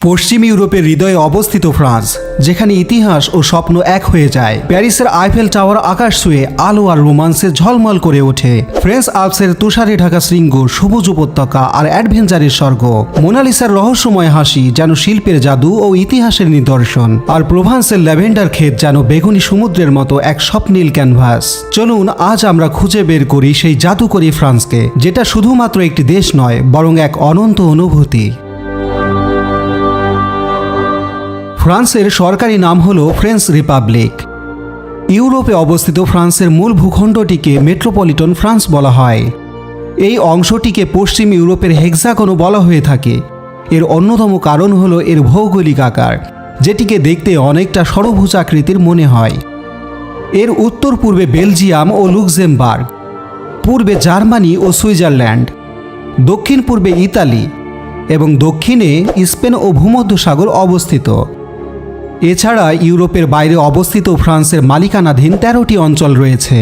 পশ্চিম ইউরোপের হৃদয়ে অবস্থিত ফ্রান্স, যেখানে ইতিহাস ও স্বপ্ন এক হয়ে যায়। প্যারিসের আইফেল টাওয়ার আকাশ ছুঁয়ে আলো আর রোমান্সে ঝলমল করে ওঠে। ফ্রেঞ্চ আল্পসের তুষারে ঢাকা শৃঙ্গ, সবুজ উপত্যকা আর অ্যাডভেঞ্চারের স্বর্গ। মোনালিসার রহস্যময় হাসি যেন শিল্পের জাদু ও ইতিহাসের নিদর্শন, আর প্রোভান্সের ল্যাভেন্ডার ক্ষেত যেন বেগুনি সমুদ্রের মতো এক স্বপ্নীল ক্যানভাস। চলুন আজ আমরা খুঁজে বের করি সেই জাদুকরী ফ্রান্সকে, যেটা শুধুমাত্র একটি দেশ নয়, বরং এক অনন্ত অনুভূতি। ফ্রান্সের সরকারি নাম হল ফ্রেঞ্চ রিপাবলিক। ইউরোপে অবস্থিত ফ্রান্সের মূল ভূখণ্ডটিকে মেট্রোপলিটন ফ্রান্স বলা হয়। এই অংশটিকে পশ্চিম ইউরোপের হেক্সাগনও বলা হয়ে থাকে। এর অন্যতম কারণ হল এর ভৌগোলিক আকার, যেটিকে দেখতে অনেকটা ষড়ভুজাকৃতির মনে হয়। এর উত্তর পূর্বে বেলজিয়াম ও লুক্সেমবার্গ, পূর্বে জার্মানি ও সুইজারল্যান্ড, দক্ষিণ পূর্বে ইতালি এবং দক্ষিণে স্পেন ও ভূমধ্যসাগর অবস্থিত। এছাড়া ইউরোপের বাইরে অবস্থিত ফ্রান্সের মালিকানাধীন 13টি অঞ্চল রয়েছে,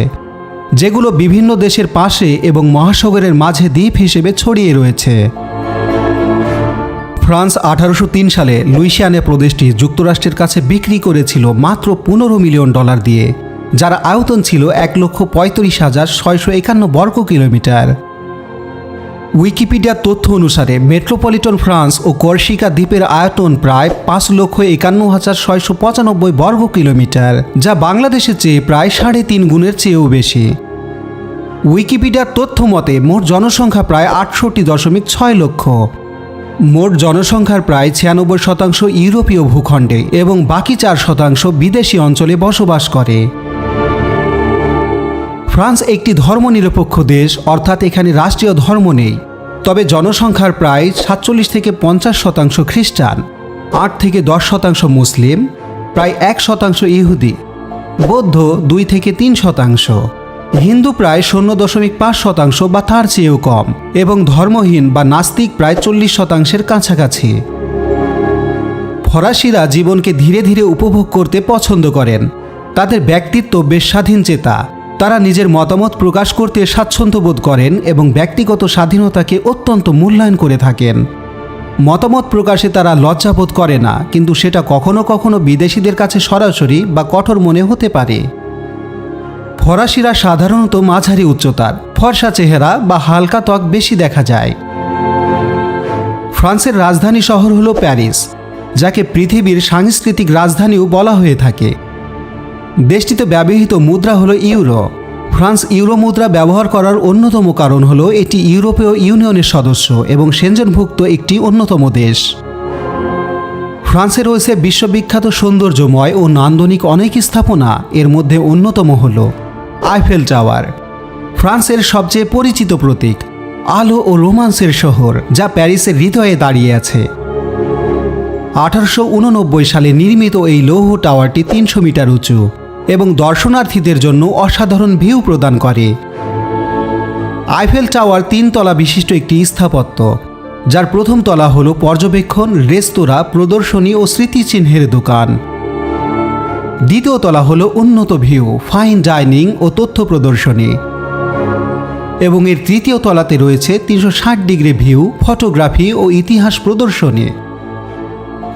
যেগুলো বিভিন্ন দেশের পাশে এবং মহাসাগরের মাঝে দ্বীপ হিসেবে ছড়িয়ে রয়েছে। ফ্রান্স 1803 সালে লুইসিয়ানা প্রদেশটি যুক্তরাষ্ট্রের কাছে বিক্রি করেছিল মাত্র $15 মিলিয়ন দিয়ে, যার আয়তন ছিল 1,35,651 বর্গ কিলোমিটার। উইকিপিডিয়ার তথ্য অনুসারে মেট্রোপলিটন ফ্রান্স ও কর্সিকা দ্বীপের আয়তন প্রায় 5,51,695 বর্গ কিলোমিটার, যা বাংলাদেশের চেয়ে প্রায় 3.5 গুণের চেয়েও বেশি। উইকিপিডিয়ার তথ্য মতে মোট জনসংখ্যা প্রায় 68.6 লক্ষ। মোট জনসংখ্যার প্রায় 96% ইউরোপীয় ভূখণ্ডে এবং বাকি 4% বিদেশি অঞ্চলে বসবাস করে। ফ্রান্স একটি ধর্মনিরপেক্ষ দেশ, অর্থাৎ এখানে রাষ্ট্রীয় ধর্ম নেই। তবে জনসংখ্যার প্রায় 47 থেকে 50% খ্রিস্টান, 8 থেকে 10% মুসলিম, প্রায় 1% ইহুদি, বৌদ্ধ 2 থেকে 3%, হিন্দু প্রায় 0.5% বা তার চেয়েও কম, এবং ধর্মহীন বা নাস্তিক প্রায় 40%-এর কাছাকাছি। ফরাসিরা জীবনকে ধীরে ধীরে উপভোগ করতে পছন্দ করেন। তাদের ব্যক্তিত্ব বেশ স্বাধীন চেতা। তারা নিজের মতামত প্রকাশ করতে স্বাচ্ছন্দ্য বোধ করেন এবং ব্যক্তিগত স্বাধীনতাকে অত্যন্ত মূল্যায়ন করে থাকেন। মতামত প্রকাশে তারা লজ্জাবোধ করে না, কিন্তু সেটা কখনো কখনো বিদেশিদের কাছে সরাসরি বা কঠোর মনে হতে পারে। ফরাসিরা সাধারণত মাঝারি উচ্চতার, ফর্সা চেহারা বা হালকা ত্বক বেশি দেখা যায়। ফ্রান্সের রাজধানী শহর হল প্যারিস, যাকে পৃথিবীর সাংস্কৃতিক রাজধানীও বলা হয়ে থাকে। দেশটিতে ব্যবহৃত মুদ্রা হলো ইউরো। ফ্রান্স ইউরো মুদ্রা ব্যবহার করার অন্যতম কারণ হলো এটি ইউরোপীয় ইউনিয়নের সদস্য এবং সেনজেনভুক্ত একটি অন্যতম দেশ। ফ্রান্সে রয়েছে বিশ্ববিখ্যাত সৌন্দর্যময় ও নান্দনিক অনেক স্থাপনা। এর মধ্যে অন্যতম হল আইফেল টাওয়ার, ফ্রান্সের সবচেয়ে পরিচিত প্রতীক, আলো ও রোমান্সের শহর, যা প্যারিসের হৃদয়ে দাঁড়িয়ে আছে। 1889 সালে নির্মিত এই লৌহ টাওয়ারটি 300 মিটার উঁচু এবং দর্শনার্থীদের জন্য অসাধারণ ভিউ প্রদান করে। আইফেল টাওয়ার 3 তলা বিশিষ্ট একটি স্থাপত্য, যার প্রথম তলা হল পর্যবেক্ষণ, রেস্তোরাঁ, প্রদর্শনী ও স্মৃতিচিহ্নের দোকান। দ্বিতীয় তলা হল উন্নত ভিউ, ফাইন ডাইনিং ও তথ্য প্রদর্শনী, এবং এর তৃতীয় তলাতে রয়েছে 360 ডিগ্রি ভিউ, ফটোগ্রাফি ও ইতিহাস প্রদর্শনী।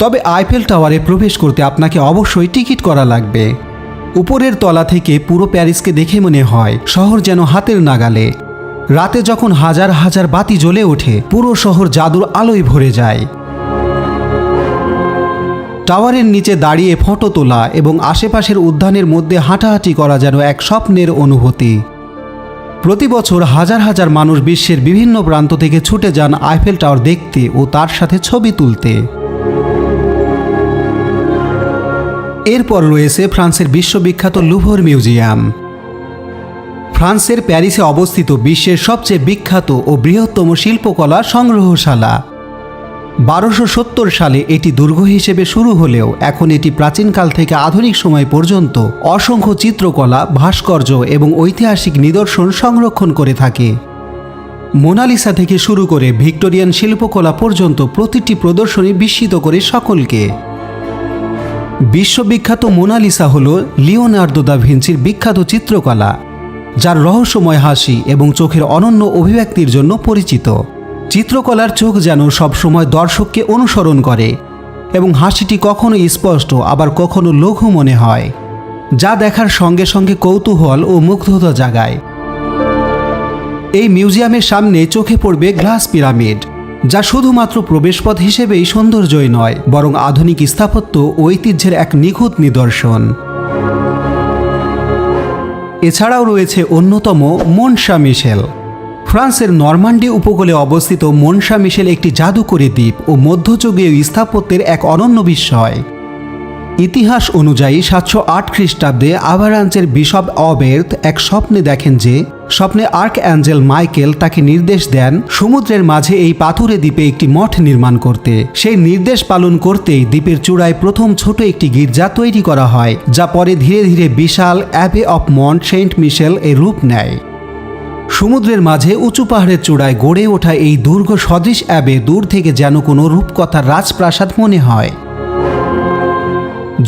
তবে আইফেল টাওয়ারে প্রবেশ করতে আপনাকে অবশ্যই টিকিট করা লাগবে। উপরের তলা থেকে পুরো প্যারিসকে দেখে মনে হয় শহর যেন হাতের নাগালে। রাতে যখন হাজার হাজার বাতি জ্বলে ওঠে, পুরো শহর জাদুর আলোয় ভরে যায়। টাওয়ারের নিচে দাঁড়িয়ে ফটো তোলা এবং আশেপাশের উদ্যানের মধ্যে হাঁটাহাঁটি করা যেন এক স্বপ্নের অনুভূতি। প্রতি বছর হাজার হাজার মানুষ বিশ্বের বিভিন্ন প্রান্ত থেকে ছুটে যান আইফেল টাওয়ার দেখতে ও তার সাথে ছবি তুলতে। এরপর রয়েছে ফ্রান্সের বিশ্ববিখ্যাত লুভর মিউজিয়াম। ফ্রান্সের প্যারিসে অবস্থিত বিশ্বের সবচেয়ে বিখ্যাত ও বৃহত্তম শিল্পকলা সংগ্রহশালা। 1270 সালে এটি দুর্গ হিসেবে শুরু হলেও এখন এটি প্রাচীনকাল থেকে আধুনিক সময় পর্যন্ত অসংখ্য চিত্রকলা, ভাস্কর্য এবং ঐতিহাসিক নিদর্শন সংরক্ষণ করে থাকে। মোনালিসা থেকে শুরু করে ভিক্টোরিয়ান শিল্পকলা পর্যন্ত প্রতিটি প্রদর্শনী বিস্মিত করে সকলকে। বিশ্ববিখ্যাত মোনালিসা হল লিওনার্দো দা ভিঞ্চির বিখ্যাত চিত্রকলা, যার রহস্যময় হাসি এবং চোখের অনন্য অভিব্যক্তির জন্য পরিচিত। চিত্রকলার চোখ যেন সবসময় দর্শককে অনুসরণ করে এবং হাসিটি কখনো স্পষ্ট আবার কখনো লঘু মনে হয়, যা দেখার সঙ্গে সঙ্গে কৌতূহল ও মুগ্ধতা জাগায়। এই মিউজিয়ামের সামনে চোখে পড়বে গ্লাস পিরামিড, যা শুধুমাত্র প্রবেশপথ হিসেবেই সৌন্দর্যই নয়, বরং আধুনিক স্থাপত্য ও ঐতিহ্যের এক নিখুঁত নিদর্শন। এছাড়াও রয়েছে অন্যতম মন্ট সা মিশেল। ফ্রান্সের নরমান্ডি উপকূলে অবস্থিত মন্ট সা মিশেল একটি জাদুকরী দ্বীপ ও মধ্যযুগীয় স্থাপত্যের এক অনন্য বিস্ময়। ইতিহাস অনুযায়ী 708 খ্রিস্টাব্দে আভারাঞ্চের বিশপ অবের্থ এক স্বপ্নে দেখেন যে স্বপ্নে আর্ক অ্যাঞ্জেল মাইকেল তাকে নির্দেশ দেন সমুদ্রের মাঝে এই পাথুরে দ্বীপে একটি মঠ নির্মাণ করতে। সেই নির্দেশ পালন করতেই দ্বীপের চূড়ায় প্রথম ছোট একটি গির্জা তৈরি করা হয়, যা পরে ধীরে ধীরে বিশাল অ্যাবে অফ মন্ট সেন্ট মিশেল এর রূপ নেয়। সমুদ্রের মাঝে উঁচু পাহাড়ের চূড়ায় গড়ে ওঠা এই দুর্গ সদৃশ অ্যাবে দূর থেকে যেন কোনো রূপকথার রাজপ্রাসাদ মনে হয়।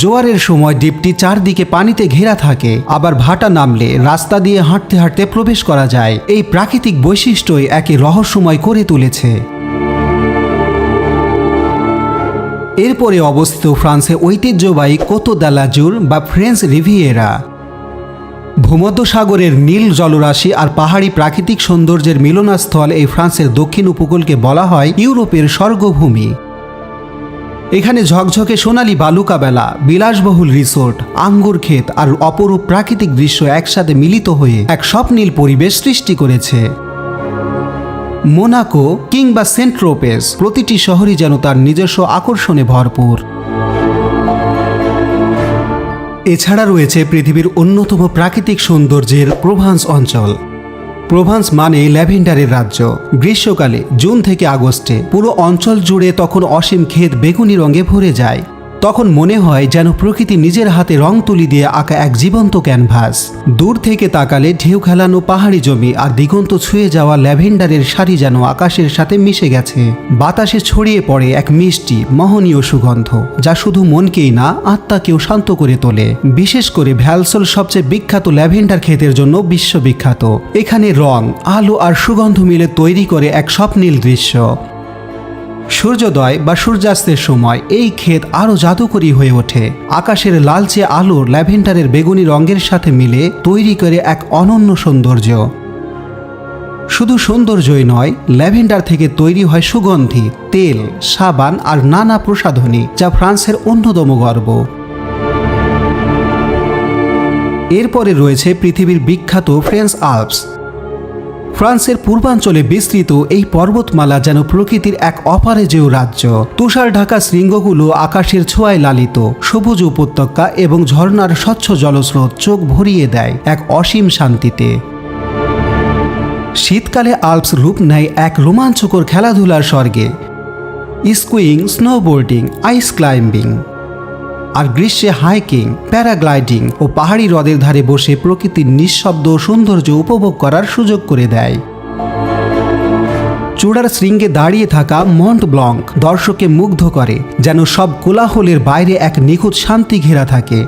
জোয়ারের সময় দ্বীপটি চারদিকে পানিতে ঘেরা থাকে, আবার ভাটা নামলে রাস্তা দিয়ে হাঁটতে হাঁটতে প্রবেশ করা যায়। এই প্রাকৃতিক বৈশিষ্ট্যই একে রহস্যময় করে তুলেছে। এরপরে অবস্থিত ফ্রান্সে ঐতিহ্যবাহী কোতো দ্য লাজুর বা ফ্রেঞ্চ রিভিয়েরা। ভূমধ্যসাগরের নীল জলরাশি আর পাহাড়ি প্রাকৃতিক সৌন্দর্যের মিলনস্থল এই ফ্রান্সের দক্ষিণ উপকূলকে বলা হয় ইউরোপের স্বর্গভূমি। এখানে ঝকঝকে সোনালী বালুকাবেলা, বিলাসবহুল রিসোর্ট, আঙ্গুর ক্ষেত আর অপরূপ প্রাকৃতিক দৃশ্য একসাথে মিলিত হয়ে এক স্বপ্নীল পরিবেশ সৃষ্টি করেছে। মোনাকো কিংবা সেন্ট ট্রোপেজ, প্রতিটি শহরই যেন তার নিজস্ব আকর্ষণে ভরপুর। এছাড়া রয়েছে পৃথিবীর অন্যতম প্রাকৃতিক সৌন্দর্যের প্রোভান্স অঞ্চল। প্রোভান্স মানে ল্যাভেন্ডারের রাজ্য। গ্রীষ্মকালে জুন থেকে আগস্টে পুরো অঞ্চল জুড়ে তখন অসীম ক্ষেত বেগুনি রঙে ভরে যায়। তখন মনে হয় যেন প্রকৃতি নিজের হাতে রং তুলি দিয়ে আঁকা এক জীবন্ত ক্যানভাস। দূর থেকে তাকালে ঢেউ খেলানো পাহাড়ি জমি আর দিগন্ত ছুঁয়ে যাওয়া ল্যাভেন্ডারের সারি যেন আকাশের সাথে মিশে গেছে। বাতাসে ছড়িয়ে পড়ে এক মিষ্টি মোহনীয় সুগন্ধ, যা শুধু মনকেই না আত্মাকেও শান্ত করে তোলে। বিশেষ করে ভ্যালসোল সবচেয়ে বিখ্যাত ল্যাভেন্ডার ক্ষেতের জন্য বিশ্ববিখ্যাত। এখানে রং, আলো আর সুগন্ধ মিলে তৈরি করে এক স্বপ্নীল দৃশ্য। সূর্যোদয় বা সূর্যাস্তের সময় এই ক্ষেত আরও জাদুকরী হয়ে ওঠে। আকাশের লালচে আলো ল্যাভেন্ডারের বেগুনি রঙের সাথে মিলে তৈরি করে এক অনন্য সৌন্দর্য। শুধু সৌন্দর্যই নয়, ল্যাভেন্ডার থেকে তৈরি হয় সুগন্ধি, তেল, সাবান আর নানা প্রসাধনী, যা ফ্রান্সের অন্যতম গর্ব। এরপরে রয়েছে পৃথিবীর বিখ্যাত ফ্রেঞ্চ আল্পস। ফ্রান্সের পূর্বাঞ্চলে বিস্তৃত এই পর্বতমালা যেন প্রকৃতির এক অপারেজেয় রাজ্য। তুষার ঢাকা শৃঙ্গগুলো আকাশের ছোঁয়ায় লালিত, সবুজ উপত্যকা এবং ঝর্ণার স্বচ্ছ জলস্রোত চোখ ভরিয়ে দেয় এক অসীম শান্তিতে। শীতকালে আল্পস রূপ নেয় এক রোমাঞ্চকর খেলাধুলার স্বর্গে, স্কুইং, স্নোবোর্ডিং, আইস ক্লাইম্বিং। আর গ্রীষ্মে হাইকিং, প্যারাগ্লাইডিং ও পাহাড়ি হ্রদের ধারে বসে প্রকৃতির নিঃশব্দ সৌন্দর্য উপভোগ করার সুযোগ করে দেয়। চূড়ার শৃঙ্গে দাঁড়িয়ে থাকা মন্ট ব্লঙ্ক দর্শককে মুগ্ধ করে, যেন সব কোলাহলের বাইরে এক নিখুঁত শান্তি ঘেরা থাকে।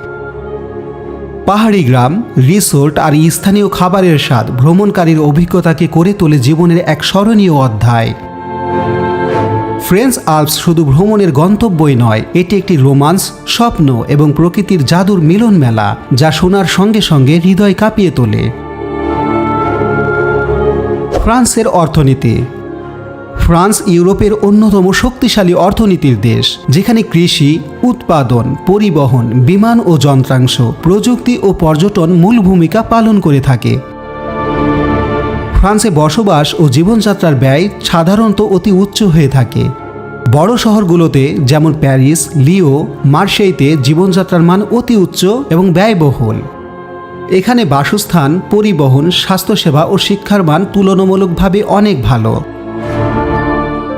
পাহাড়ি গ্রাম, রিসোর্ট আর স্থানীয় খাবারের স্বাদ ভ্রমণকারীর অভিজ্ঞতাকে করে তোলে জীবনের এক স্মরণীয় অধ্যায়। ফ্রেঞ্চ আল্পস শুধু ভ্রমণের গন্তব্যই নয়, এটি একটি রোমান্স, স্বপ্ন এবং প্রকৃতির জাদুর মিলন মেলা, যা শোনার সঙ্গে সঙ্গে হৃদয় কাঁপিয়ে তোলে। ফ্রান্সের অর্থনীতি। ফ্রান্স ইউরোপের অন্যতম শক্তিশালী অর্থনীতির দেশ, যেখানে কৃষি, উৎপাদন, পরিবহন, বিমান ও যন্ত্রাংশ, প্রযুক্তি ও পর্যটন মূল ভূমিকা পালন করে থাকে। ফ্রান্সে বসবাস ও জীবনযাত্রার ব্যয় সাধারণত অতি উচ্চ হয়ে থাকে। বড় শহরগুলোতে যেমন প্যারিস, লিও, মার্সেইতে জীবনযাত্রার মান অতি উচ্চ এবং ব্যয়বহুল। এখানে বাসস্থান, পরিবহন, স্বাস্থ্যসেবা ও শিক্ষার মান তুলনামূলকভাবে অনেক ভালো।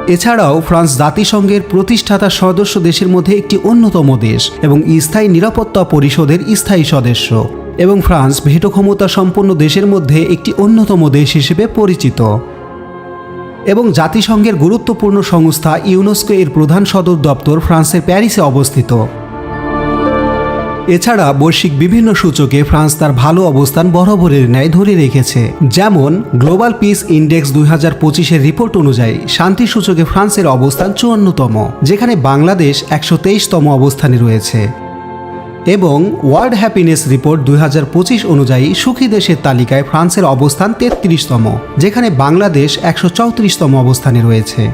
এছাড়াও ফ্রান্স জাতিসংঘের প্রতিষ্ঠাতা সদস্য দেশের মধ্যে একটি অন্যতম দেশ এবং স্থায়ী নিরাপত্তা পরিষদের স্থায়ী সদস্য, এবং ফ্রান্স ভেটো ক্ষমতা সম্পন্ন দেশের মধ্যে একটি অন্যতম দেশ হিসেবে পরিচিত। এবং জাতিসংঘের গুরুত্বপূর্ণ সংস্থা ইউনেস্কো এর প্রধান সদর দপ্তর ফ্রান্সের প্যারিসে অবস্থিত। এছাড়া বৈশ্বিক বিভিন্ন সূচকে ফ্রান্স তার ভালো অবস্থান বরাবরের ন্যায় ধরে রেখেছে। যেমন গ্লোবাল পিস ইন্ডেক্স 2025-এর রিপোর্ট অনুযায়ী শান্তি সূচকে ফ্রান্সের অবস্থান 54তম, যেখানে বাংলাদেশ 123তম অবস্থানে রয়েছে। এবং ওয়ার্ল্ড হ্যাপিনেস রিপোর্ট 2025 অনুযায়ী সুখী দেশের তালিকায় ফ্রান্সের অবস্থান 33তম, যেখানে বাংলাদেশ 134তম অবস্থানে রয়েছে।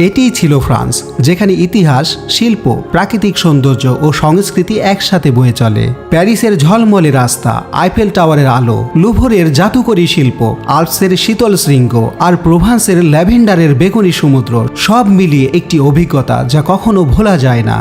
এটিই ছিল ফ্রান্স, যেখানে ইতিহাস, শিল্প, প্রাকৃতিক সৌন্দর্য ও সংস্কৃতি একসাথে বয়ে চলে। প্যারিসের ঝলমলে রাস্তা, আইফেল টাওয়ারের আলো, লুভরের জাদুকরী শিল্প, আল্পসের শীতল শৃঙ্গ আর প্রোভান্সের ল্যাভেন্ডারের বেগুনি সমুদ্র, সব মিলিয়ে একটি অভিজ্ঞতা যা কখনো ভোলা যায় না।